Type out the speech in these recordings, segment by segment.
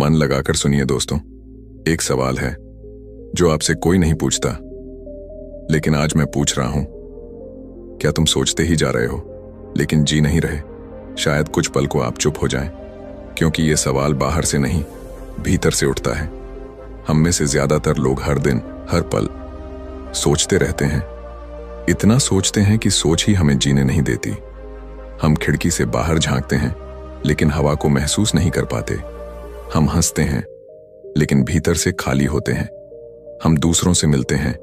मन लगाकर सुनिए दोस्तों। एक सवाल है जो आपसे कोई नहीं पूछता, लेकिन आज मैं पूछ रहा हूं। क्या तुम सोचते ही जा रहे हो लेकिन जी नहीं रहे? शायद कुछ पल को आप चुप हो जाएं, क्योंकि ये सवाल बाहर से नहीं, भीतर से उठता है। हम में से ज्यादातर लोग हर दिन, हर पल सोचते रहते हैं। इतना सोचते हैं कि सोच ही हमें जीने नहीं देती। हम खिड़की से बाहर झांकते हैं, लेकिन हवा को महसूस नहीं कर पाते। हम हंसते हैं, लेकिन भीतर से खाली होते हैं। हम दूसरों से मिलते हैं,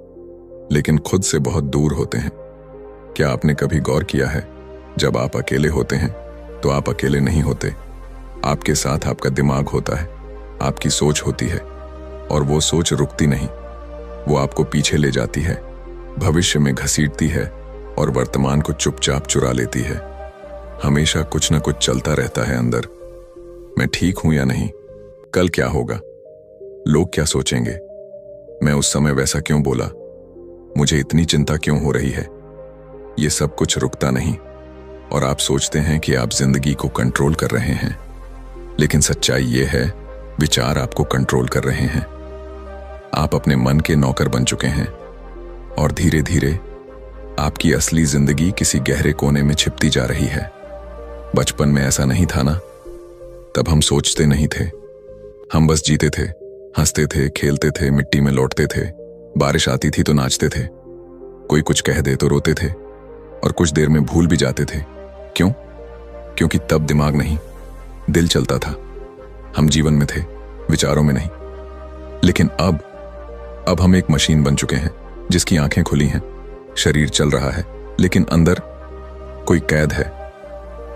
लेकिन खुद से बहुत दूर होते हैं। क्या आपने कभी गौर किया है, जब आप अकेले होते हैं तो आप अकेले नहीं होते। आपके साथ आपका दिमाग होता है, आपकी सोच होती है, और वो सोच रुकती नहीं। वो आपको पीछे ले जाती है, भविष्य में घसीटती है और वर्तमान को चुपचाप चुरा लेती है। हमेशा कुछ न कुछ चलता रहता है अंदर। मैं ठीक हूं या नहीं? कल क्या होगा? लोग क्या सोचेंगे? मैं उस समय वैसा क्यों बोला? मुझे इतनी चिंता क्यों हो रही है? ये सब कुछ रुकता नहीं, और आप सोचते हैं कि आप जिंदगी को कंट्रोल कर रहे हैं, लेकिन सच्चाई ये है, विचार आपको कंट्रोल कर रहे हैं। आप अपने मन के नौकर बन चुके हैं, और धीरे धीरे आपकी असली जिंदगी किसी गहरे कोने में छिपती जा रही है। बचपन में ऐसा नहीं था ना? तब हम सोचते नहीं थे, हम बस जीते थे, हंसते थे, खेलते थे, मिट्टी में लौटते थे। बारिश आती थी तो नाचते थे, कोई कुछ कह दे तो रोते थे, और कुछ देर में भूल भी जाते थे। क्यों? क्योंकि तब दिमाग नहीं, दिल चलता था। हम जीवन में थे, विचारों में नहीं। लेकिन अब हम एक मशीन बन चुके हैं, जिसकी आंखें खुली हैं, शरीर चल रहा है, लेकिन अंदर कोई कैद है,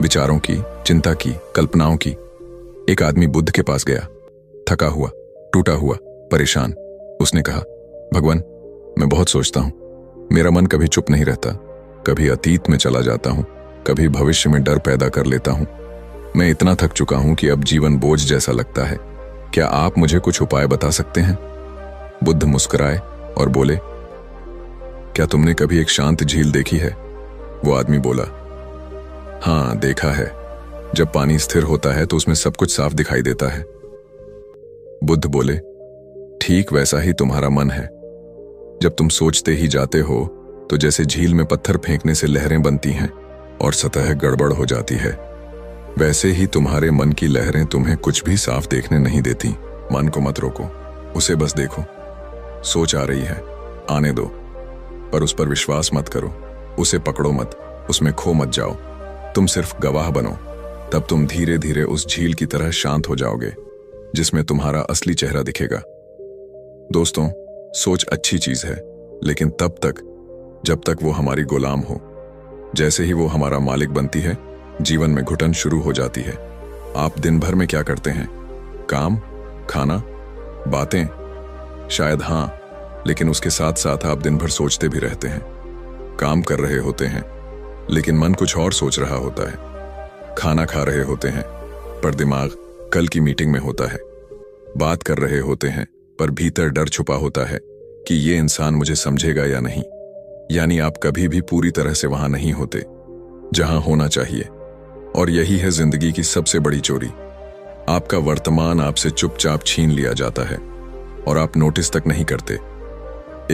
विचारों की, चिंता की, कल्पनाओं की। एक आदमी बुद्ध के पास गया, थका हुआ, टूटा हुआ, परेशान। उसने कहा, भगवान, मैं बहुत सोचता हूं, मेरा मन कभी चुप नहीं रहता। कभी अतीत में चला जाता हूं, कभी भविष्य में डर पैदा कर लेता हूं। मैं इतना थक चुका हूं कि अब जीवन बोझ जैसा लगता है। क्या आप मुझे कुछ उपाय बता सकते हैं? बुद्ध मुस्कुराए और बोले, क्या तुमने कभी एक शांत झील देखी है? वो आदमी बोला, हाँ, देखा है। जब पानी स्थिर होता है तो उसमें सब कुछ साफ दिखाई देता है। बुद्ध बोले, ठीक वैसा ही तुम्हारा मन है। जब तुम सोचते ही जाते हो तो जैसे झील में पत्थर फेंकने से लहरें बनती हैं और सतह गड़बड़ हो जाती है, वैसे ही तुम्हारे मन की लहरें तुम्हें कुछ भी साफ देखने नहीं देती। मन को मत रोको, उसे बस देखो। सोच आ रही है, आने दो, पर उस पर विश्वास मत करो। उसे पकड़ो मत, उसमें खो मत जाओ। तुम सिर्फ गवाह बनो। तब तुम धीरे धीरे उस झील की तरह शांत हो जाओगे, जिसमें तुम्हारा असली चेहरा दिखेगा। दोस्तों, सोच अच्छी चीज है, लेकिन तब तक जब तक वो हमारी गुलाम हो। जैसे ही वो हमारा मालिक बनती है, जीवन में घुटन शुरू हो जाती है। आप दिन भर में क्या करते हैं? काम, खाना, बातें? शायद हाँ, लेकिन उसके साथ साथ आप दिन भर सोचते भी रहते हैं। काम कर रहे होते हैं, लेकिन मन कुछ और सोच रहा होता है। खाना खा रहे होते हैं, पर दिमाग कल की मीटिंग में होता है। बात कर रहे होते हैं, पर भीतर डर छुपा होता है कि ये इंसान मुझे समझेगा या नहीं। यानी आप कभी भी पूरी तरह से वहां नहीं होते जहां होना चाहिए। और यही है जिंदगी की सबसे बड़ी चोरी। आपका वर्तमान आपसे चुपचाप छीन लिया जाता है, और आप नोटिस तक नहीं करते।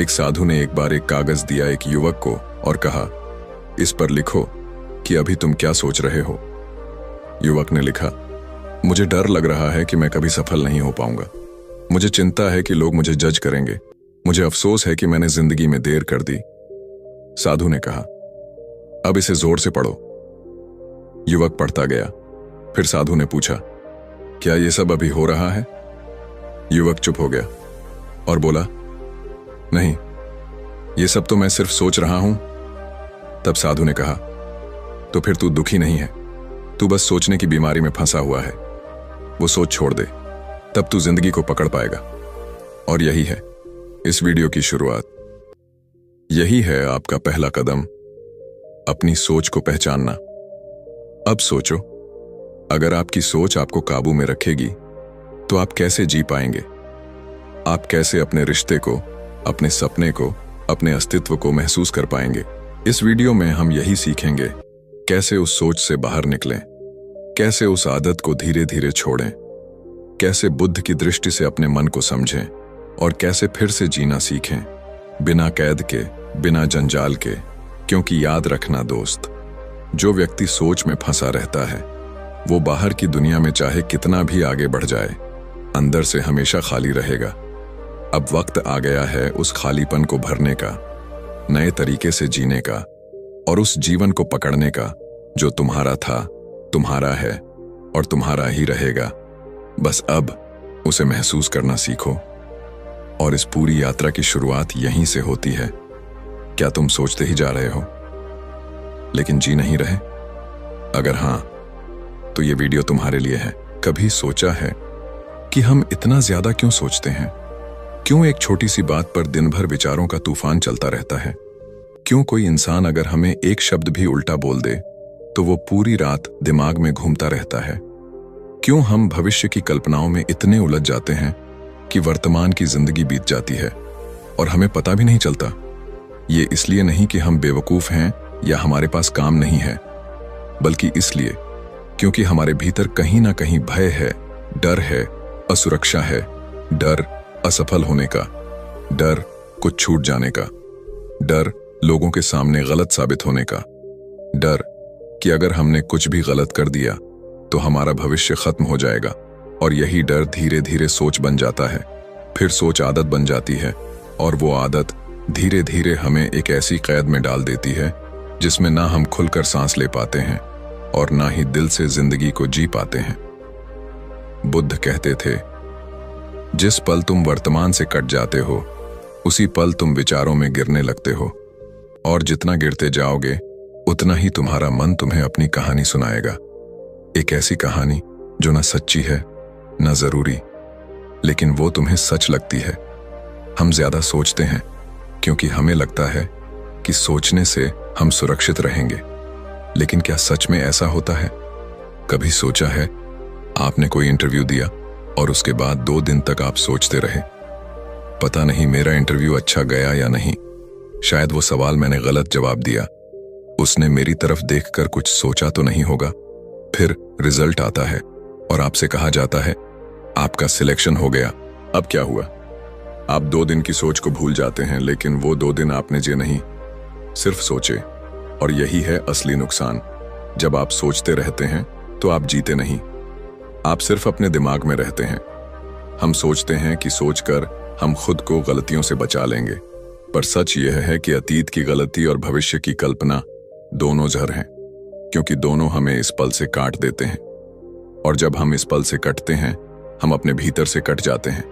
एक साधु ने एक बार एक कागज दिया एक युवक को और कहा, इस पर लिखो कि अभी तुम क्या सोच रहे हो। युवक ने लिखा, मुझे डर लग रहा है कि मैं कभी सफल नहीं हो पाऊंगा। मुझे चिंता है कि लोग मुझे जज करेंगे। मुझे अफसोस है कि मैंने जिंदगी में देर कर दी। साधु ने कहा, अब इसे जोर से पढ़ो। युवक पढ़ता गया। फिर साधु ने पूछा, क्या यह सब अभी हो रहा है? युवक चुप हो गया और बोला, नहीं, यह सब तो मैं सिर्फ सोच रहा हूं। तब साधु ने कहा, तो फिर तू दुखी नहीं है, तू बस सोचने की बीमारी में फंसा हुआ है। वो सोच छोड़ दे, तब तू जिंदगी को पकड़ पाएगा। और यही है इस वीडियो की शुरुआत। यही है आपका पहला कदम, अपनी सोच को पहचानना। अब सोचो, अगर आपकी सोच आपको काबू में रखेगी तो आप कैसे जी पाएंगे? आप कैसे अपने रिश्ते को, अपने सपने को, अपने अस्तित्व को महसूस कर पाएंगे? इस वीडियो में हम यही सीखेंगे, कैसे उस सोच से बाहर निकलें, कैसे उस आदत को धीरे धीरे छोड़ें, कैसे बुद्ध की दृष्टि से अपने मन को समझें और कैसे फिर से जीना सीखें, बिना कैद के, बिना जंजाल के। क्योंकि याद रखना दोस्त, जो व्यक्ति सोच में फंसा रहता है वो बाहर की दुनिया में चाहे कितना भी आगे बढ़ जाए, अंदर से हमेशा खाली रहेगा। अब वक्त आ गया है उस खालीपन को भरने का, नए तरीके से जीने का और उस जीवन को पकड़ने का जो तुम्हारा था, तुम्हारा है और तुम्हारा ही रहेगा। बस अब उसे महसूस करना सीखो। और इस पूरी यात्रा की शुरुआत यहीं से होती है। क्या तुम सोचते ही जा रहे हो लेकिन जी नहीं रहे? अगर हां, तो ये वीडियो तुम्हारे लिए है। कभी सोचा है कि हम इतना ज्यादा क्यों सोचते हैं? क्यों एक छोटी सी बात पर दिन भर विचारों का तूफान चलता रहता है? क्यों कोई इंसान अगर हमें एक शब्द भी उल्टा बोल दे तो वो पूरी रात दिमाग में घूमता रहता है? क्यों हम भविष्य की कल्पनाओं में इतने उलझ जाते हैं कि वर्तमान की जिंदगी बीत जाती है और हमें पता भी नहीं चलता? ये इसलिए नहीं कि हम बेवकूफ हैं या हमारे पास काम नहीं है, बल्कि इसलिए क्योंकि हमारे भीतर कहीं ना कहीं भय है, डर है, असुरक्षा है, डर असफल होने का, डर कुछ छूट जाने का, डर लोगों के सामने गलत साबित होने का, डर कि अगर हमने कुछ भी गलत कर दिया तो हमारा भविष्य खत्म हो जाएगा। और यही डर धीरे धीरे सोच बन जाता है, फिर सोच आदत बन जाती है और वो आदत धीरे धीरे हमें एक ऐसी कैद में डाल देती है जिसमें ना हम खुलकर सांस ले पाते हैं और ना ही दिल से जिंदगी को जी पाते हैं। बुद्ध कहते थे, जिस पल तुम वर्तमान से कट जाते हो उसी पल तुम विचारों में गिरने लगते हो, और जितना गिरते जाओगे उतना ही तुम्हारा मन तुम्हें अपनी कहानी सुनाएगा। एक ऐसी कहानी जो ना सच्ची है ना जरूरी, लेकिन वो तुम्हें सच लगती है। हम ज्यादा सोचते हैं क्योंकि हमें लगता है कि सोचने से हम सुरक्षित रहेंगे, लेकिन क्या सच में ऐसा होता है? कभी सोचा है आपने कोई इंटरव्यू दिया और उसके बाद 2 दिन तक आप सोचते रहे, पता नहीं मेरा इंटरव्यू अच्छा गया या नहीं, शायद वो सवाल मैंने गलत जवाब दिया, उसने मेरी तरफ देखकर कुछ सोचा तो नहीं होगा। फिर रिजल्ट आता है और आपसे कहा जाता है आपका सिलेक्शन हो गया। अब क्या हुआ? आप 2 दिन की सोच को भूल जाते हैं, लेकिन वो 2 दिन आपने जे नहीं, सिर्फ सोचे। और यही है असली नुकसान। जब आप सोचते रहते हैं तो आप जीते नहीं, आप सिर्फ अपने दिमाग में रहते हैं। हम सोचते हैं कि सोचकर हम खुद को गलतियों से बचा लेंगे, पर सच यह है कि अतीत की गलती और भविष्य की कल्पना दोनों जहर हैं, क्योंकि दोनों हमें इस पल से काट देते हैं। और जब हम इस पल से कटते हैं हम अपने भीतर से कट जाते हैं।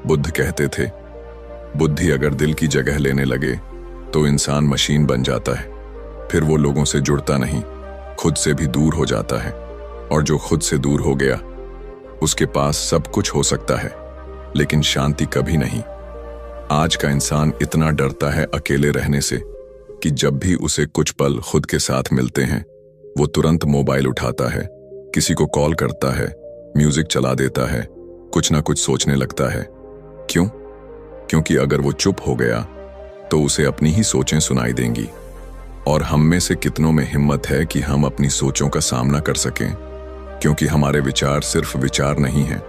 बुद्ध कहते थे, बुद्धि अगर दिल की जगह लेने लगे तो इंसान मशीन बन जाता है, फिर वो लोगों से जुड़ता नहीं, खुद से भी दूर हो जाता है। और जो खुद से दूर हो गया उसके पास सब कुछ हो सकता है लेकिन शांति कभी नहीं। आज का इंसान इतना डरता है अकेले रहने से कि जब भी उसे कुछ पल खुद के साथ मिलते हैं वो तुरंत मोबाइल उठाता है, किसी को कॉल करता है, म्यूजिक चला देता है, कुछ ना कुछ सोचने लगता है। क्यों? क्योंकि अगर वो चुप हो गया तो उसे अपनी ही सोचें सुनाई देंगी। और हम में से कितनों में हिम्मत है कि हम अपनी सोचों का सामना कर सकें? क्योंकि हमारे विचार सिर्फ विचार नहीं हैं,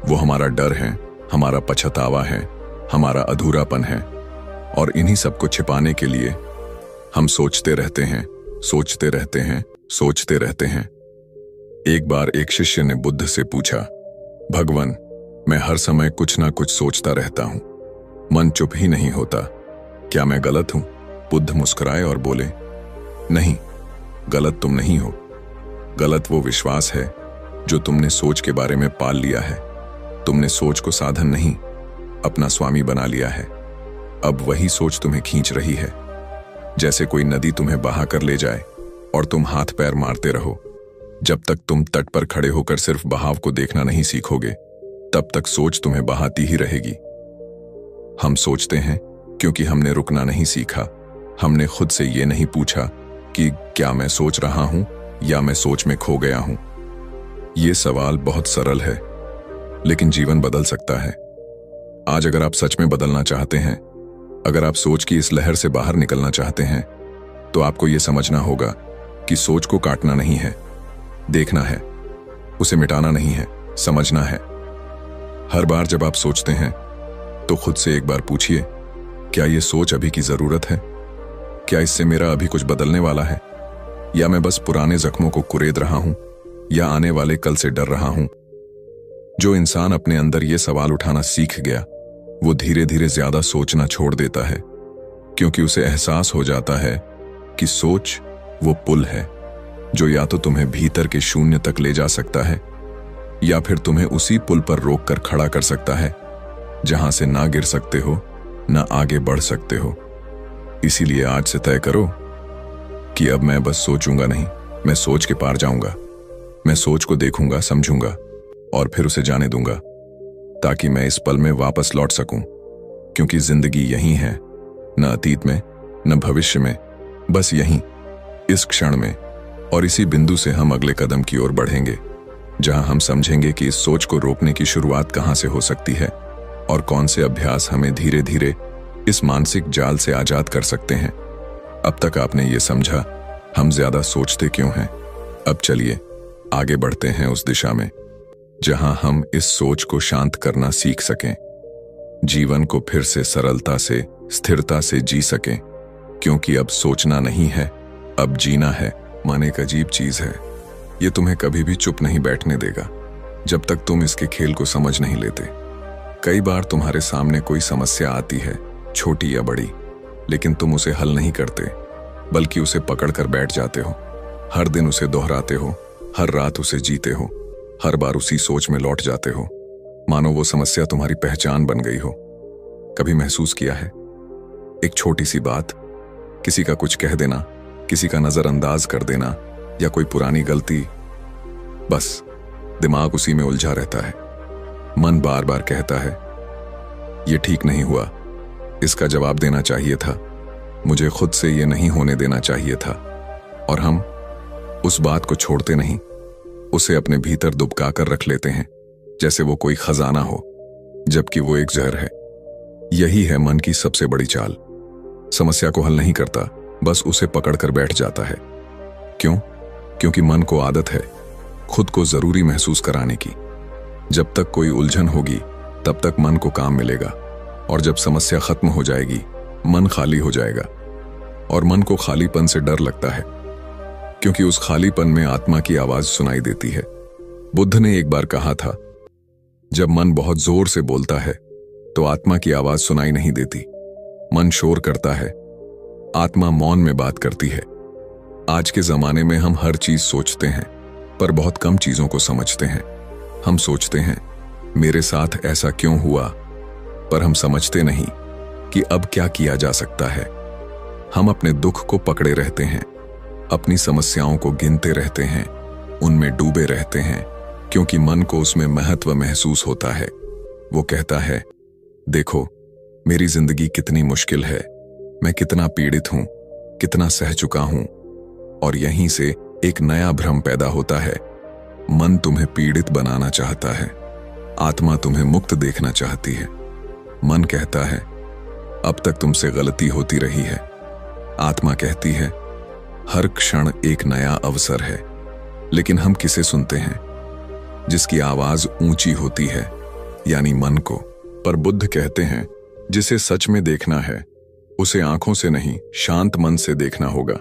वो हमारा डर है, हमारा पछतावा है, हमारा अधूरापन है। और इन्हीं सबको छिपाने के लिए हम सोचते रहते हैं, सोचते रहते हैं, सोचते रहते हैं। एक बार एक शिष्य ने बुद्ध से पूछा, भगवान, मैं हर समय कुछ ना कुछ सोचता रहता हूं, मन चुप ही नहीं होता, क्या मैं गलत हूं? बुद्ध मुस्कुराए और बोले, नहीं, गलत तुम नहीं हो। गलत वो विश्वास है जो तुमने सोच के बारे में पाल लिया है। तुमने सोच को साधन नहीं, अपना स्वामी बना लिया है। अब वही सोच तुम्हें खींच रही है, जैसे कोई नदी तुम्हें बहा कर ले जाए और तुम हाथ पैर मारते रहो। जब तक तुम तट पर खड़े होकर सिर्फ बहाव को देखना नहीं सीखोगे, तब तक सोच तुम्हें बहाती ही रहेगी। हम सोचते हैं क्योंकि हमने रुकना नहीं सीखा। हमने खुद से ये नहीं पूछा कि क्या मैं सोच रहा हूं या मैं सोच में खो गया हूं। ये सवाल बहुत सरल है, लेकिन जीवन बदल सकता है। आज अगर आप सच में बदलना चाहते हैं, अगर आप सोच की इस लहर से बाहर निकलना चाहते हैं, तो आपको यह समझना होगा कि सोच को काटना नहीं है, देखना है, उसे मिटाना नहीं है, समझना है। हर बार जब आप सोचते हैं तो खुद से एक बार पूछिए, क्या ये सोच अभी की जरूरत है? क्या इससे मेरा अभी कुछ बदलने वाला है? या मैं बस पुराने जख्मों को कुरेद रहा हूं? या आने वाले कल से डर रहा हूं? जो इंसान अपने अंदर ये सवाल उठाना सीख गया, वो धीरे धीरे ज्यादा सोचना छोड़ देता है, क्योंकि उसे एहसास हो जाता है कि सोच वो पुल है जो या तो तुम्हें भीतर के शून्य तक ले जा सकता है, या फिर तुम्हें उसी पुल पर रोक कर खड़ा कर सकता है जहां से ना गिर सकते हो, ना आगे बढ़ सकते हो। इसीलिए आज से तय करो कि अब मैं बस सोचूंगा नहीं, मैं सोच के पार जाऊंगा। मैं सोच को देखूंगा, समझूंगा और फिर उसे जाने दूंगा, ताकि मैं इस पल में वापस लौट सकूं। क्योंकि जिंदगी यहीं है, न अतीत में न भविष्य में, बस यहीं, इस क्षण में। और इसी बिंदु से हम अगले कदम की ओर बढ़ेंगे, जहां हम समझेंगे कि इस सोच को रोकने की शुरुआत कहां से हो सकती है और कौन से अभ्यास हमें धीरे धीरे इस मानसिक जाल से आजाद कर सकते हैं। अब तक आपने ये समझा हम ज्यादा सोचते क्यों हैं। अब चलिए आगे बढ़ते हैं उस दिशा में जहां हम इस सोच को शांत करना सीख सकें, जीवन को फिर से सरलता से, स्थिरता से जी सकें। क्योंकि अब सोचना नहीं है, अब जीना है। मन एक अजीब चीज है, ये तुम्हें कभी भी चुप नहीं बैठने देगा जब तक तुम इसके खेल को समझ नहीं लेते। कई बार तुम्हारे सामने कोई समस्या आती है, छोटी या बड़ी, लेकिन तुम उसे हल नहीं करते, बल्कि उसे पकड़ कर बैठ जाते हो। हर दिन उसे दोहराते हो, हर रात उसे जीते हो, हर बार उसी सोच में लौट जाते हो, मानो वो समस्या तुम्हारी पहचान बन गई हो। कभी महसूस किया है, एक छोटी सी बात, किसी का कुछ कह देना, किसी का नजरअंदाज कर देना, या कोई पुरानी गलती, बस दिमाग उसी में उलझा रहता है। मन बार बार कहता है, ये ठीक नहीं हुआ, इसका जवाब देना चाहिए था, मुझे खुद से ये नहीं होने देना चाहिए था। और हम उस बात को छोड़ते नहीं, उसे अपने भीतर दुबका कर रख लेते हैं, जैसे वो कोई खजाना हो, जबकि वो एक जहर है। यही है मन की सबसे बड़ी चाल। समस्या को हल नहीं करता, बस उसे पकड़कर बैठ जाता है। क्यों? क्योंकि मन को आदत है खुद को जरूरी महसूस कराने की। जब तक कोई उलझन होगी तब तक मन को काम मिलेगा, और जब समस्या खत्म हो जाएगी मन खाली हो जाएगा। और मन को खालीपन से डर लगता है, क्योंकि उस खालीपन में आत्मा की आवाज सुनाई देती है। बुद्ध ने एक बार कहा था, जब मन बहुत जोर से बोलता है तो आत्मा की आवाज सुनाई नहीं देती। मन शोर करता है, आत्मा मौन में बात करती है। आज के जमाने में हम हर चीज सोचते हैं, पर बहुत कम चीजों को समझते हैं। हम सोचते हैं, मेरे साथ ऐसा क्यों हुआ, पर हम समझते नहीं कि अब क्या किया जा सकता है। हम अपने दुख को पकड़े रहते हैं, अपनी समस्याओं को गिनते रहते हैं, उनमें डूबे रहते हैं, क्योंकि मन को उसमें महत्व महसूस होता है। वो कहता है, देखो मेरी जिंदगी कितनी मुश्किल है, मैं कितना पीड़ित हूं, कितना सह चुका हूं। और यहीं से एक नया भ्रम पैदा होता है। मन तुम्हें पीड़ित बनाना चाहता है, आत्मा तुम्हें मुक्त देखना चाहती है। मन कहता है, अब तक तुमसे गलती होती रही है। आत्मा कहती है, हर क्षण एक नया अवसर है। लेकिन हम किसे सुनते हैं? जिसकी आवाज ऊंची होती है, यानी मन को। पर बुद्ध कहते हैं, जिसे सच में देखना है उसे आंखों से नहीं, शांत मन से देखना होगा।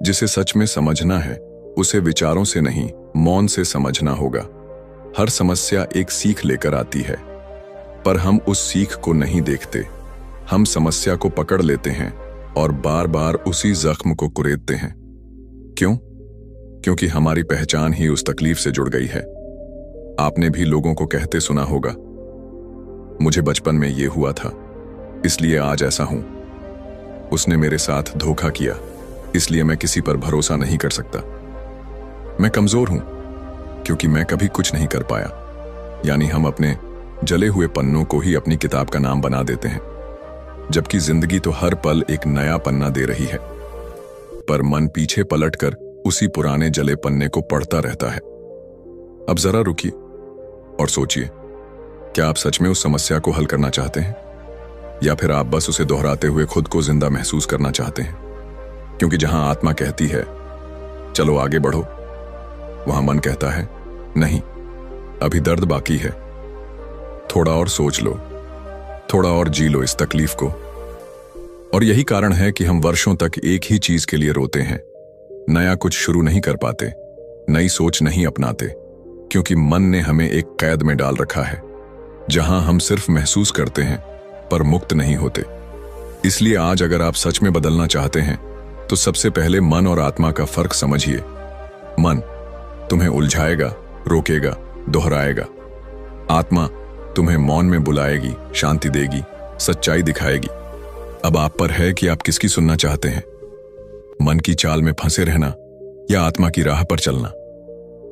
जिसे सच में समझना है उसे विचारों से नहीं, मौन से समझना होगा। हर समस्या एक सीख लेकर आती है, पर हम उस सीख को नहीं देखते। हम समस्या को पकड़ लेते हैं और बार बार उसी जख्म को कुरेदते हैं। क्यों? क्योंकि हमारी पहचान ही उस तकलीफ से जुड़ गई है। आपने भी लोगों को कहते सुना होगा, मुझे बचपन में ये हुआ था, इसलिए आज ऐसा हूं। उसने मेरे साथ धोखा किया, इसलिए मैं किसी पर भरोसा नहीं कर सकता। मैं कमजोर हूं क्योंकि मैं कभी कुछ नहीं कर पाया। यानी हम अपने जले हुए पन्नों को ही अपनी किताब का नाम बना देते हैं, जबकि जिंदगी तो हर पल एक नया पन्ना दे रही है। पर मन पीछे पलटकर उसी पुराने जले पन्ने को पढ़ता रहता है। अब जरा रुकिए और सोचिए, क्या आप सच में उस समस्या को हल करना चाहते हैं, या फिर आप बस उसे दोहराते हुए खुद को जिंदा महसूस करना चाहते हैं? क्योंकि जहां आत्मा कहती है चलो आगे बढ़ो, वहां मन कहता है नहीं, अभी दर्द बाकी है। थोड़ा और सोच लो, थोड़ा और जी लो इस तकलीफ को। और यही कारण है कि हम वर्षों तक एक ही चीज के लिए रोते हैं, नया कुछ शुरू नहीं कर पाते, नई सोच नहीं अपनाते, क्योंकि मन ने हमें एक कैद में डाल रखा है जहां हम सिर्फ महसूस करते हैं पर मुक्त नहीं होते। इसलिए आज अगर आप सच में बदलना चाहते हैं तो सबसे पहले मन और आत्मा का फर्क समझिए। मन तुम्हें उलझाएगा, रोकेगा, दोहराएगा। आत्मा तुम्हें मौन में बुलाएगी, शांति देगी, सच्चाई दिखाएगी। अब आप पर है कि आप किसकी सुनना चाहते हैं, मन की चाल में फंसे रहना या आत्मा की राह पर चलना।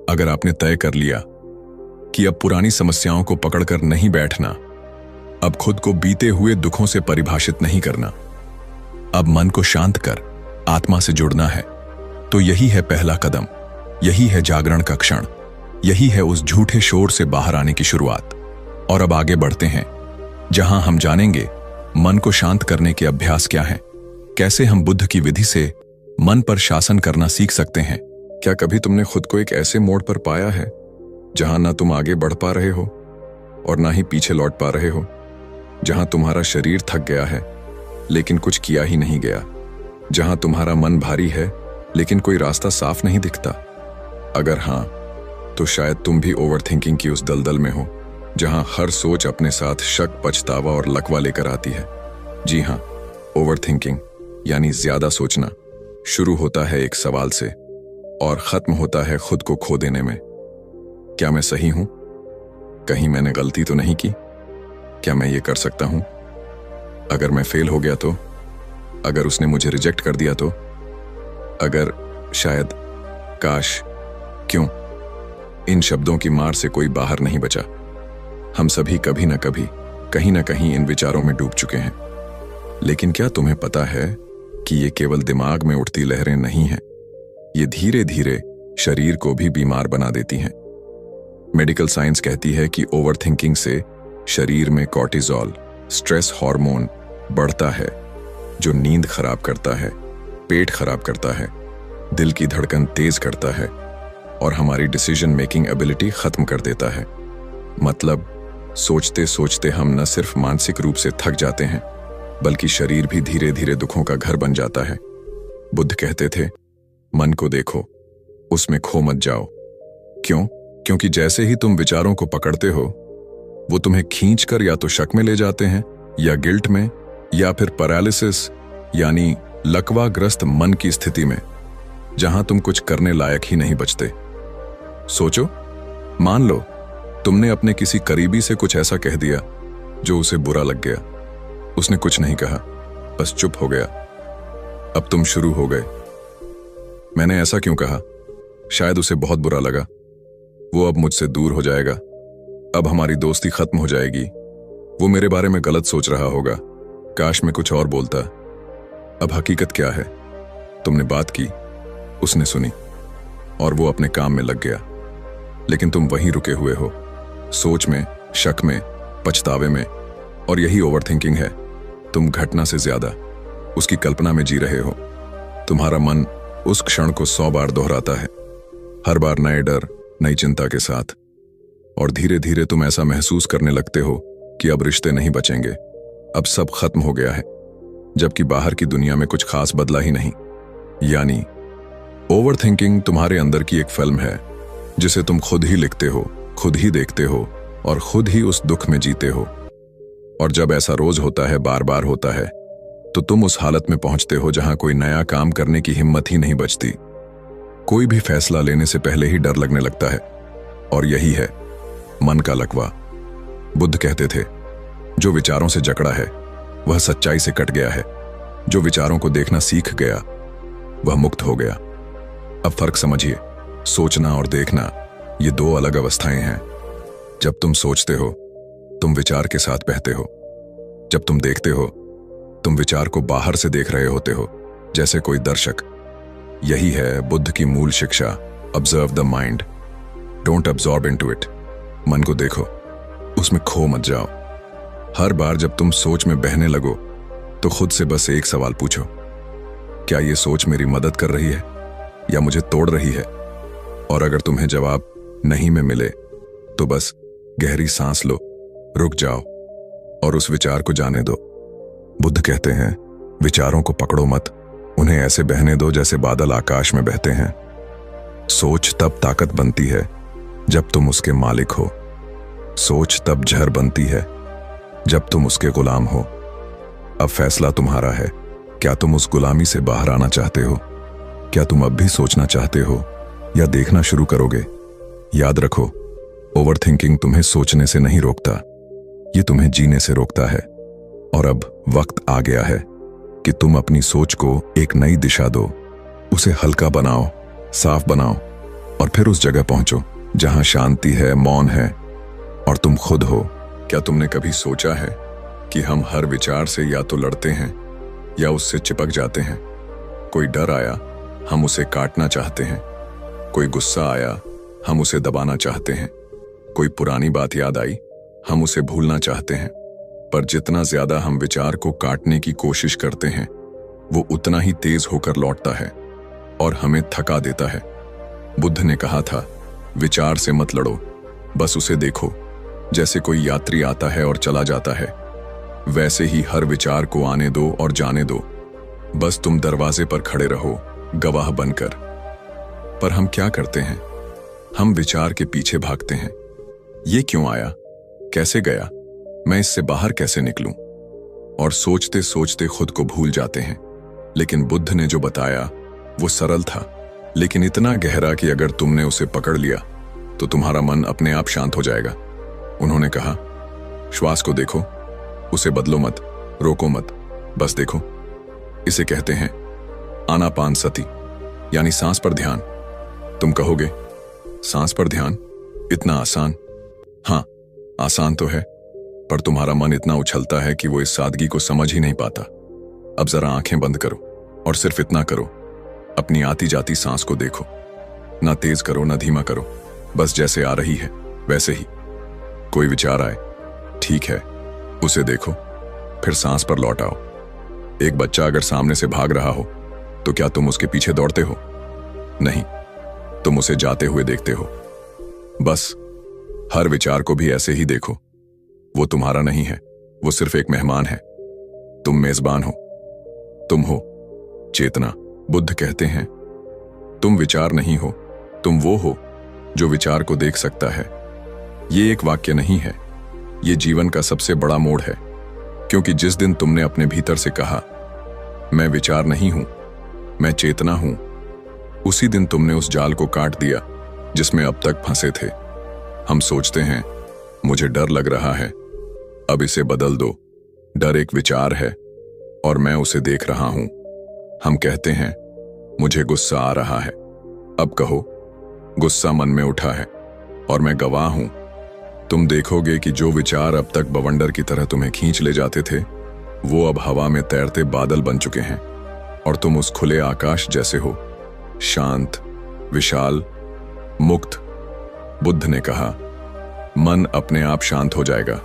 अगर आपने तय कर लिया कि अब पुरानी समस्याओं को पकड़कर नहीं बैठना, अब खुद को बीते हुए दुखों से परिभाषित नहीं करना, अब मन को शांत कर आत्मा से जुड़ना है, तो यही है पहला कदम, यही है जागरण का क्षण, यही है उस झूठे शोर से बाहर आने की शुरुआत। और अब आगे बढ़ते हैं जहां हम जानेंगे मन को शांत करने के अभ्यास क्या हैं, कैसे हम बुद्ध की विधि से मन पर शासन करना सीख सकते हैं। क्या कभी तुमने खुद को एक ऐसे मोड़ पर पाया है जहां ना तुम आगे बढ़ पा रहे हो और ना ही पीछे लौट पा रहे हो, जहां तुम्हारा शरीर थक गया है लेकिन कुछ किया ही नहीं गया, जहां तुम्हारा मन भारी है लेकिन कोई रास्ता साफ नहीं दिखता? अगर हां, तो शायद तुम भी ओवरथिंकिंग की उस दलदल में हो जहां हर सोच अपने साथ शक, पछतावा और लकवा लेकर आती है। जी हां, ओवरथिंकिंग यानी ज्यादा सोचना शुरू होता है एक सवाल से और खत्म होता है खुद को खो देने में। क्या मैं सही हूं? कहीं मैंने गलती तो नहीं की? क्या मैं ये कर सकता हूं? अगर मैं फेल हो गया तो? अगर उसने मुझे रिजेक्ट कर दिया तो? अगर, शायद, काश, क्यों? इन शब्दों की मार से कोई बाहर नहीं बचा। हम सभी कभी ना कभी, कहीं ना कहीं इन विचारों में डूब चुके हैं। लेकिन क्या तुम्हें पता है कि ये केवल दिमाग में उठती लहरें नहीं हैं, ये धीरे धीरे शरीर को भी बीमार बना देती हैं। मेडिकल साइंस कहती है कि ओवरथिंकिंग से शरीर में कॉर्टिसोल, स्ट्रेस हार्मोन बढ़ता है, जो नींद खराब करता है, पेट खराब करता है, दिल की धड़कन तेज करता है और हमारी डिसीजन मेकिंग एबिलिटी खत्म कर देता है। मतलब सोचते सोचते हम न सिर्फ मानसिक रूप से थक जाते हैं, बल्कि शरीर भी धीरे धीरे दुखों का घर बन जाता है। बुद्ध कहते थे, मन को देखो, उसमें खो मत जाओ। क्यों? क्योंकि जैसे ही तुम विचारों को पकड़ते हो, वो तुम्हें खींचकर या तो शक में ले जाते हैं, या गिल्ट में, या फिर पैरालिसिस यानी लकवाग्रस्त मन की स्थिति में, जहां तुम कुछ करने लायक ही नहीं बचते। सोचो, मान लो तुमने अपने किसी करीबी से कुछ ऐसा कह दिया जो उसे बुरा लग गया। उसने कुछ नहीं कहा, बस चुप हो गया। अब तुम शुरू हो गए, मैंने ऐसा क्यों कहा? शायद उसे बहुत बुरा लगा, वो अब मुझसे दूर हो जाएगा, अब हमारी दोस्ती खत्म हो जाएगी, वो मेरे बारे में गलत सोच रहा होगा, काश मैं कुछ और बोलता। अब हकीकत क्या है? तुमने बात की, उसने सुनी और वो अपने काम में लग गया, लेकिन तुम वहीं रुके हुए हो, सोच में, शक में, पछतावे में। और यही ओवरथिंकिंग है। तुम घटना से ज्यादा उसकी कल्पना में जी रहे हो। तुम्हारा मन उस क्षण को 100 बार दोहराता है, हर बार नए डर, नई चिंता के साथ। और धीरे धीरे तुम ऐसा महसूस करने लगते हो कि अब रिश्ते नहीं बचेंगे, अब सब खत्म हो गया है, जबकि बाहर की दुनिया में कुछ खास बदला ही नहीं। यानी ओवरथिंकिंग तुम्हारे अंदर की एक फिल्म है जिसे तुम खुद ही लिखते हो, खुद ही देखते हो और खुद ही उस दुख में जीते हो। और जब ऐसा रोज होता है, बार बार होता है, तो तुम उस हालत में पहुंचते हो जहां कोई नया काम करने की हिम्मत ही नहीं बचती। कोई भी फैसला लेने से पहले ही डर लगने लगता है। और यही है मन का लकवा। बुद्ध कहते थे, जो विचारों से जकड़ा है वह सच्चाई से कट गया है, जो विचारों को देखना सीख गया वह मुक्त हो गया। अब फर्क समझिए, सोचना और देखना ये 2 अलग अवस्थाएं हैं। जब तुम सोचते हो तुम विचार के साथ बहते हो, जब तुम देखते हो तुम विचार को बाहर से देख रहे होते हो, जैसे कोई दर्शक। यही है बुद्ध की मूल शिक्षा, observe the mind, don't absorb into it. मन को देखो, उसमें खो मत जाओ। हर बार जब तुम सोच में बहने लगो तो खुद से बस एक सवाल पूछो, क्या ये सोच मेरी मदद कर रही है या मुझे तोड़ रही है? और अगर तुम्हें जवाब नहीं में मिले तो बस गहरी सांस लो रुक जाओ और उस विचार को जाने दो। बुद्ध कहते हैं, विचारों को पकड़ो मत, उन्हें ऐसे बहने दो जैसे बादल आकाश में बहते हैं। सोच तब ताकत बनती है जब तुम उसके मालिक हो। सोच तब जहर बनती है जब तुम उसके गुलाम हो। अब फैसला तुम्हारा है, क्या तुम उस गुलामी से बाहर आना चाहते हो? क्या तुम अब भी सोचना चाहते हो या देखना शुरू करोगे? याद रखो, ओवरथिंकिंग तुम्हें सोचने से नहीं रोकता, ये तुम्हें जीने से रोकता है। और अब वक्त आ गया है कि तुम अपनी सोच को एक नई दिशा दो, उसे हल्का बनाओ, साफ बनाओ और फिर उस जगह पहुंचो जहां शांति है, मौन है और तुम खुद हो। क्या तुमने कभी सोचा है कि हम हर विचार से या तो लड़ते हैं या उससे चिपक जाते हैं? कोई डर आया, हम उसे काटना चाहते हैं। कोई गुस्सा आया, हम उसे दबाना चाहते हैं। कोई पुरानी बात याद आई, हम उसे भूलना चाहते हैं। पर जितना ज्यादा हम विचार को काटने की कोशिश करते हैं, वो उतना ही तेज होकर लौटता है और हमें थका देता है। बुद्ध ने कहा था, विचार से मत लड़ो, बस उसे देखो। जैसे कोई यात्री आता है और चला जाता है, वैसे ही हर विचार को आने दो और जाने दो। बस तुम दरवाजे पर खड़े रहो, गवाह बनकर। पर हम क्या करते हैं? हम विचार के पीछे भागते हैं। ये क्यों आया? कैसे गया? मैं इससे बाहर कैसे निकलूं? और सोचते सोचते खुद को भूल जाते हैं। लेकिन बुद्ध ने जो बताया वो सरल था, लेकिन इतना गहरा कि अगर तुमने उसे पकड़ लिया तो तुम्हारा मन अपने आप शांत हो जाएगा। उन्होंने कहा, श्वास को देखो, उसे बदलो मत, रोको मत, बस देखो। इसे कहते हैं आनापानसति, यानी सांस पर ध्यान। तुम कहोगे, सांस पर ध्यान इतना आसान? हाँ, आसान तो है, पर तुम्हारा मन इतना उछलता है कि वो इस सादगी को समझ ही नहीं पाता। अब जरा आंखें बंद करो और सिर्फ इतना करो, अपनी आती जाती सांस को देखो। ना तेज करो ना धीमा करो, बस जैसे आ रही है वैसे ही। कोई विचार आए, ठीक है, उसे देखो, फिर सांस पर लौट आओ। एक बच्चा अगर सामने से भाग रहा हो तो क्या तुम उसके पीछे दौड़ते हो? नहीं, तुम उसे जाते हुए देखते हो। बस हर विचार को भी ऐसे ही देखो। वो तुम्हारा नहीं है, वो सिर्फ एक मेहमान है। तुम मेजबान हो, तुम हो चेतना। बुद्ध कहते हैं, तुम विचार नहीं हो, तुम वो हो जो विचार को देख सकता है। ये एक वाक्य नहीं है, ये जीवन का सबसे बड़ा मोड़ है। क्योंकि जिस दिन तुमने अपने भीतर से कहा, मैं विचार नहीं हूं, मैं चेतना हूं, उसी दिन तुमने उस जाल को काट दिया जिसमें अब तक फंसे थे। हम सोचते हैं, मुझे डर लग रहा है, अब इसे बदल दो। डर एक विचार है और मैं उसे देख रहा हूं। हम कहते हैं, मुझे गुस्सा आ रहा है, अब कहो, गुस्सा मन में उठा है और मैं गवाह हूं। तुम देखोगे कि जो विचार अब तक बवंडर की तरह तुम्हें खींच ले जाते थे, वो अब हवा में तैरते बादल बन चुके हैं और तुम उस खुले आकाश जैसे हो, शांत, विशाल, मुक्त। बुद्ध ने कहा, मन अपने आप शांत हो जाएगा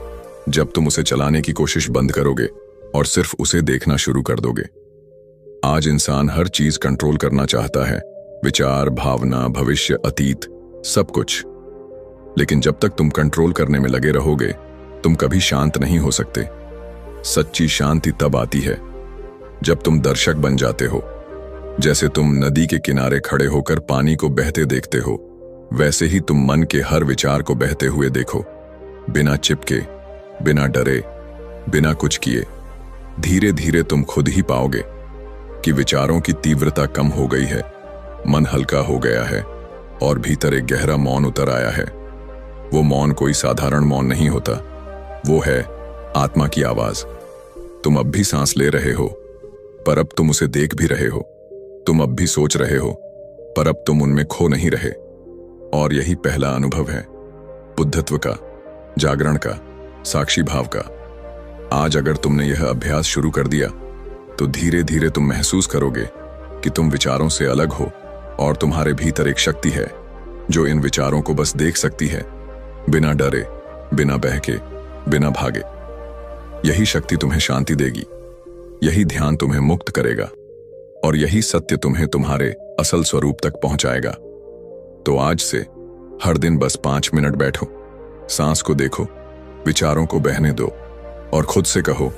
जब तुम उसे चलाने की कोशिश बंद करोगे और सिर्फ उसे देखना शुरू कर दोगे। आज इंसान हर चीज कंट्रोल करना चाहता है, विचार, भावना, भविष्य, अतीत, सब कुछ। लेकिन जब तक तुम कंट्रोल करने में लगे रहोगे, तुम कभी शांत नहीं हो सकते। सच्ची शांति तब आती है जब तुम दर्शक बन जाते हो। जैसे तुम नदी के किनारे खड़े होकर पानी को बहते देखते हो, वैसे ही तुम मन के हर विचार को बहते हुए देखो, बिना चिपके, बिना डरे, बिना कुछ किए। धीरे धीरे तुम खुद ही पाओगे कि विचारों की तीव्रता कम हो गई है, मन हल्का हो गया है और भीतर एक गहरा मौन उतर आया है। वो मौन कोई साधारण मौन नहीं होता, वो है आत्मा की आवाज। तुम अब भी सांस ले रहे हो, पर अब तुम उसे देख भी रहे हो। तुम अब भी सोच रहे हो, पर अब तुम उनमें खो नहीं रहे। और यही पहला अनुभव है बुद्धत्व का, जागरण का, साक्षी भाव का। आज अगर तुमने यह अभ्यास शुरू कर दिया तो धीरे धीरे तुम महसूस करोगे कि तुम विचारों से अलग हो और तुम्हारे भीतर एक शक्ति है जो इन विचारों को बस देख सकती है, बिना डरे, बिना बहके, बिना भागे। यही शक्ति तुम्हें शांति देगी, यही ध्यान तुम्हें मुक्त करेगा और यही सत्य तुम्हें तुम्हारे असल स्वरूप तक पहुंचाएगा। तो आज से हर दिन बस 5 मिनट बैठो, सांस को देखो, विचारों को बहने दो और खुद से कहो,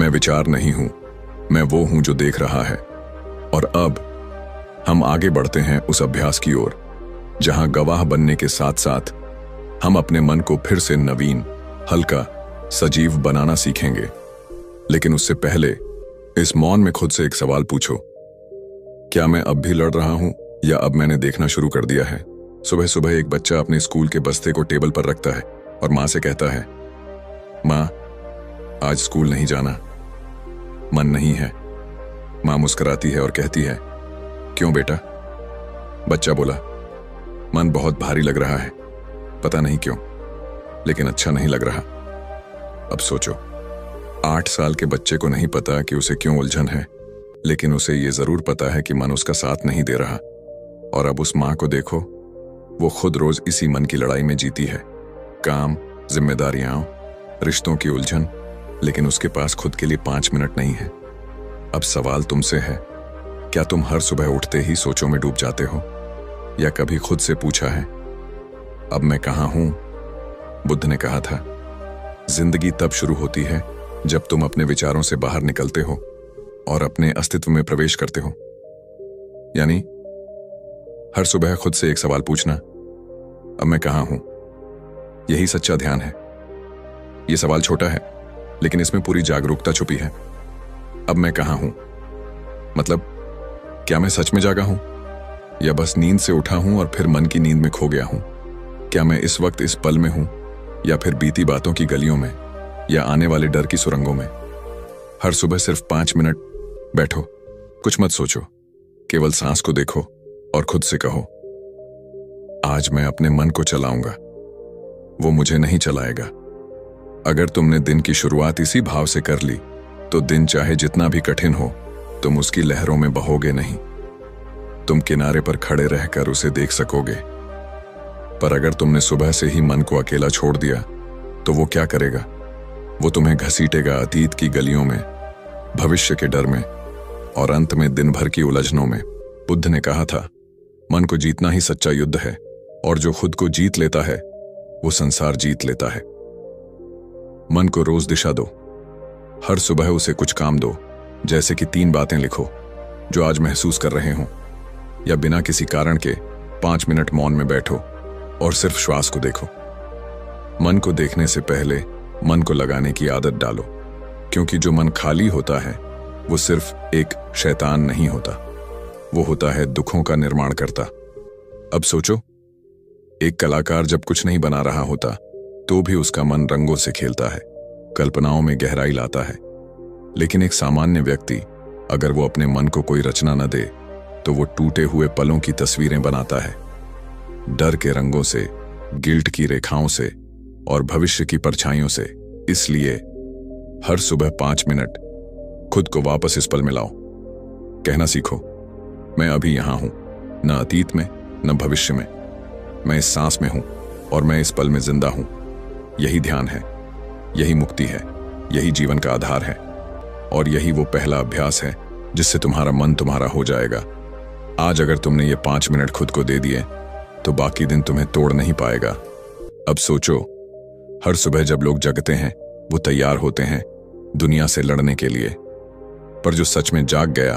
मैं विचार नहीं हूं, मैं वो हूं जो देख रहा है। और अब हम आगे बढ़ते हैं उस अभ्यास की ओर जहां गवाह बनने के साथ साथ हम अपने मन को फिर से नवीन, हल्का, सजीव बनाना सीखेंगे। लेकिन उससे पहले इस मौन में खुद से एक सवाल पूछो, क्या मैं अब भी लड़ रहा हूं या अब मैंने देखना शुरू कर दिया है? सुबह सुबह एक बच्चा अपने स्कूल के बस्ते को टेबल पर रखता है और मां से कहता है, मां, आज स्कूल नहीं जाना, मन नहीं है। मां मुस्कुराती है और कहती है, क्यों बेटा? बच्चा बोला, मन बहुत भारी लग रहा है, पता नहीं क्यों, लेकिन अच्छा नहीं लग रहा। अब सोचो, 8 साल के बच्चे को नहीं पता कि उसे क्यों उलझन है, लेकिन उसे यह जरूर पता है कि मन उसका साथ नहीं दे रहा। और अब उस मां को देखो, वो खुद रोज इसी मन की लड़ाई में जीती है। काम, जिम्मेदारियां, रिश्तों की उलझन, लेकिन उसके पास खुद के लिए 5 मिनट नहीं है। अब सवाल तुमसे है, क्या तुम हर सुबह उठते ही सोचों में डूब जाते हो, या कभी खुद से पूछा है, अब मैं कहां हूं? बुद्ध ने कहा था, जिंदगी तब शुरू होती है जब तुम अपने विचारों से बाहर निकलते हो और अपने अस्तित्व में प्रवेश करते हो। यानी हर सुबह खुद से एक सवाल पूछना, अब मैं कहां हूं? यही सच्चा ध्यान है। यह सवाल छोटा है, लेकिन इसमें पूरी जागरूकता छुपी है। अब मैं कहां हूं मतलब, क्या मैं सच में जागा हूं, या बस नींद से उठा हूं और फिर मन की नींद में खो गया हूं? क्या मैं इस वक्त इस पल में हूं, या फिर बीती बातों की गलियों में, या आने वाले डर की सुरंगों में? हर सुबह सिर्फ 5 मिनट बैठो, कुछ मत सोचो, केवल सांस को देखो और खुद से कहो, आज मैं अपने मन को चलाऊंगा, वो मुझे नहीं चलाएगा। अगर तुमने दिन की शुरुआत इसी भाव से कर ली, तो दिन चाहे जितना भी कठिन हो, तुम उसकी लहरों में बहोगे नहीं। तुम किनारे पर खड़े रहकर उसे देख सकोगे। पर अगर तुमने सुबह से ही मन को अकेला छोड़ दिया, तो वो क्या करेगा? वो तुम्हें घसीटेगा अतीत की गलियों में, भविष्य के डर में, और अंत में दिन भर की उलझनों में। बुद्ध ने कहा था, मन को जीतना ही सच्चा युद्ध है, और जो खुद को जीत लेता है वो संसार जीत लेता है। मन को रोज दिशा दो। हर सुबह उसे कुछ काम दो, जैसे कि 3 बातें लिखो जो आज महसूस कर रहे हो, या बिना किसी कारण के 5 मिनट मौन में बैठो और सिर्फ श्वास को देखो। मन को देखने से पहले मन को लगाने की आदत डालो, क्योंकि जो मन खाली होता है वो सिर्फ एक शैतान नहीं होता, वो होता है दुखों का निर्माण करता। अब सोचो, एक कलाकार जब कुछ नहीं बना रहा होता तो भी उसका मन रंगों से खेलता है, कल्पनाओं में गहराई लाता है। लेकिन एक सामान्य व्यक्ति अगर वो अपने मन को कोई रचना न दे, तो वो टूटे हुए पलों की तस्वीरें बनाता है, डर के रंगों से, गिल्ट की रेखाओं से और भविष्य की परछाइयों से। इसलिए हर सुबह 5 मिनट खुद को वापस इस पल में लाओ। कहना सीखो, मैं अभी यहां हूं, न अतीत में न भविष्य में, मैं इस सांस में हूं और मैं इस पल में जिंदा हूं। यही ध्यान है, यही मुक्ति है, यही जीवन का आधार है, और यही वो पहला अभ्यास है जिससे तुम्हारा मन तुम्हारा हो जाएगा। आज अगर तुमने ये 5 मिनट खुद को दे दिए, तो बाकी दिन तुम्हें तोड़ नहीं पाएगा। अब सोचो, हर सुबह जब लोग जगते हैं, वो तैयार होते हैं दुनिया से लड़ने के लिए, पर जो सच में जाग गया,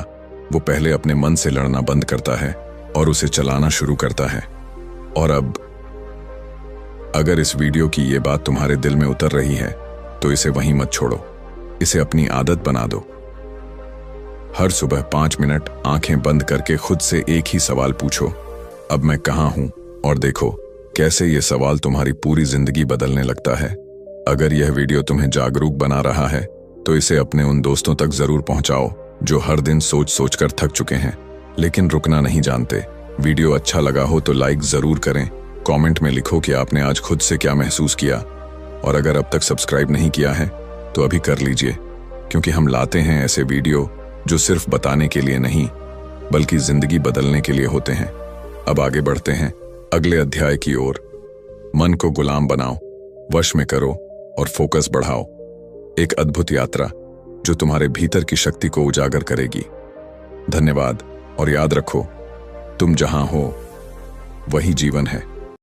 वो पहले अपने मन से लड़ना बंद करता है और उसे चलाना शुरू करता है। और अब अगर इस वीडियो की ये बात तुम्हारे दिल में उतर रही है, तो इसे वहीं मत छोड़ो, इसे अपनी आदत बना दो। हर सुबह 5 मिनट आंखें बंद करके खुद से एक ही सवाल पूछो, अब मैं कहां हूं? और देखो कैसे ये सवाल तुम्हारी पूरी जिंदगी बदलने लगता है। अगर यह वीडियो तुम्हें जागरूक बना रहा है, तो इसे अपने उन दोस्तों तक जरूर पहुंचाओ जो हर दिन सोच सोच कर थक चुके हैं लेकिन रुकना नहीं जानते। वीडियो अच्छा लगा हो तो लाइक जरूर करें, कमेंट में लिखो कि आपने आज खुद से क्या महसूस किया, और अगर अब तक सब्सक्राइब नहीं किया है तो अभी कर लीजिए, क्योंकि हम लाते हैं ऐसे वीडियो जो सिर्फ बताने के लिए नहीं, बल्कि जिंदगी बदलने के लिए होते हैं। अब आगे बढ़ते हैं अगले अध्याय की ओर। मन को गुलाम बनाओ, वश में करो और फोकस बढ़ाओ। एक अद्भुत यात्रा जो तुम्हारे भीतर की शक्ति को उजागर करेगी। धन्यवाद, और याद रखो, तुम जहां हो वही जीवन है।